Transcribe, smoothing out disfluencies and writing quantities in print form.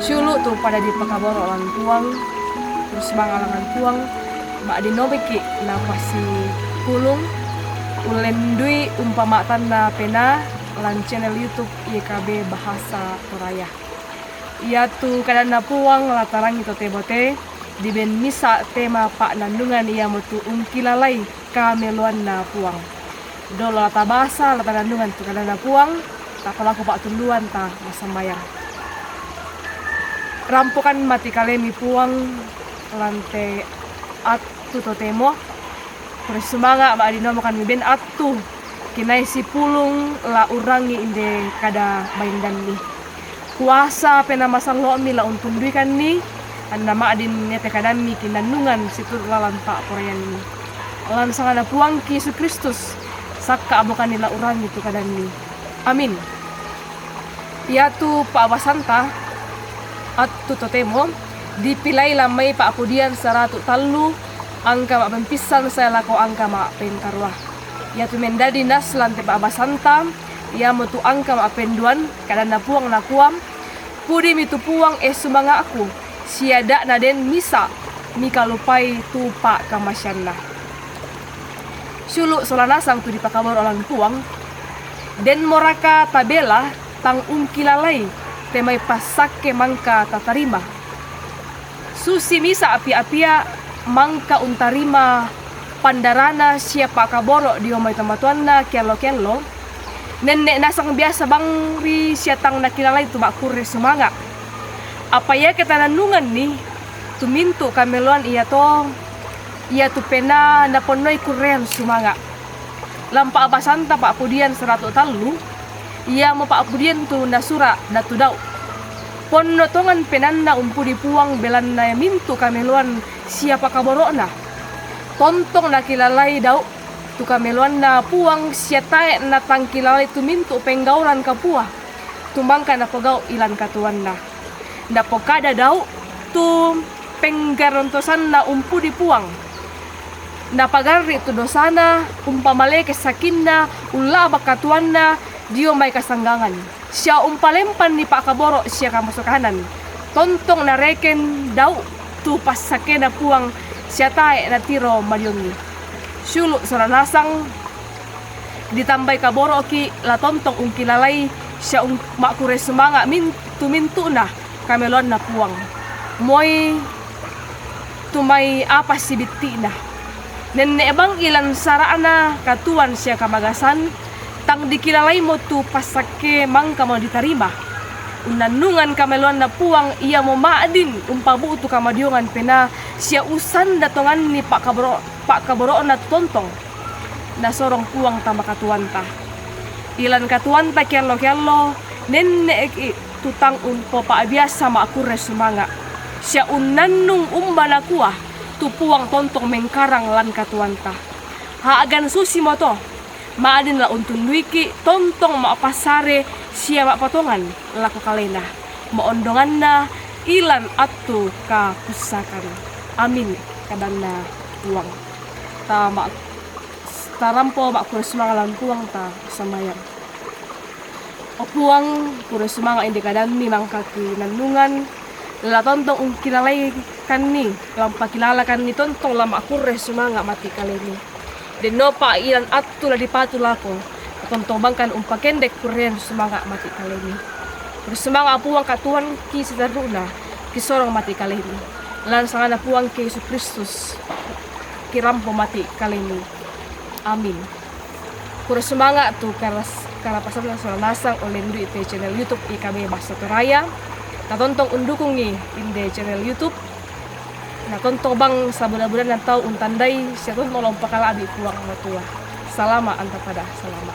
Syulu tu pada di pakaboro orang tuang, terus mangalangan tuang, mak di nobeki na pasi pulung, ulendui umpama tanda pena lan channel YouTube YKB Bahasa Toraya. Ia tu kadana puang latarang itu tebote di ben misa tema pak nandungan ia mutu kilalai kameluan na puang. Dolo lata bahasa lata nandungan tu kadana puang, tak pelaku pak tunduan ta masambayang. Rampukan mati kalemi puang lante atu to temo. Terus semangat mak adino makan miben atu kinai si pulung la urangi inde kada baindan ni. Kuasa pena masang lomi la untunduikan ni anda mak adin nete kadami kinanungan situr lalan pak porayan ni. Lan sangana puang ki Yesus Kristus sakka abukan nila urangi tu kadami. Amin. Ia tu pak abasanta at totemo dipilai lamai pak apudian saratu talu angka mak pempisan saya lako angka mak pengkarwah. Ia tu mendadi nas lante pak abasanta ia mutu angka mak penduan kadana puang na kuam pudi mitu puang sumanga aku siada naden misa mika lupai tu pak kamasyanna. Syulu solanasang tu dipakabor orang puang den moraka tabela tang kilalai temai pasake mangka tatarima. Susi misa api-apia mangka untarima pandarana siapa kaboro di omai tamatuanna kelo-kelo. Nenek nasang biasa bangri siatang nakilalai tu makure sumanga. Apa ya ketananungan ni tumintu kameluan ia tu pena naponoi kurean sumanga. Lampa abasanta pak pudian 100 talu ia mo pak pudian tu nasura datu dau. Ponnotongan penanna umpudi puang belanna mintu kameluan siapa kaborona. Tontong nakilalai dau tu kameluan na puang siatae na tangkilalai tu mintu penggaulan kapua. Tumbangka na pogau ilan katuan na. Na pokada dau tu penggarontosan na umpudi puang. Na pagari tu dosana umpamale kesakinna ulaba katuanna dio may kasanggangan. Siya umpalempan ni Pak Kaboro siya kamusukahanan. Tontong na reken daw tu pasake na puang siya tae na tiro malyongi. Syulu soranasang ditambay Kaboro ki la tontong kilalay siya makure sumanga mintu na kamelon na puang. Moy tumay apas si bitti na. Nenne bang ilan sarana katuan siya kamagasan tang dikilalay mo tu pasake mangka mo ditarima. Unanungan kameluan na puang iya mo maadin umpabu tu kamadyongan pena siya usan datongan ni Pak Kaboro na tontong na sorong puang tama katuan ta. Ilan katuan ta kialo nenne tutang umpo paabiasa maakure sumanga. Siya unanung umbana kuah tu puang tontong mengkarang lan katuan ta. Haagan susi mo to. Maadin la untun wiki tontong maapasare siya mapatongan laku kalena maondongan na ilan atu ka pusakan. Amin kadana puang tarampo mak kure sumangalan puang ta samayang o puang kure sumanga indi kadami mangka kinanungan la tontong kilalay kan ni lampa kilala kan ni tontong lama kure sumanga mati kaleni. Den no pa ilan atu la dipatu lako tontong bangkan umpakendek kuren sumanga mati kaleni. Terus sumanga puang katuan ki sidaruna ki sorong mati kaleni. Lan sangana puang ki Yesus Kristus kirampo mati kaleni. Amin. Kure sumanga tu kara pasal nasang oleh ndu ite channel YouTube YKB Bahasa Toraya. Natontong undukung ni inde channel YouTube. Na tontong bang sa bulan-bulan na tao untanday siya tontong lang pakala abi puang matua. Salama anta pada salama.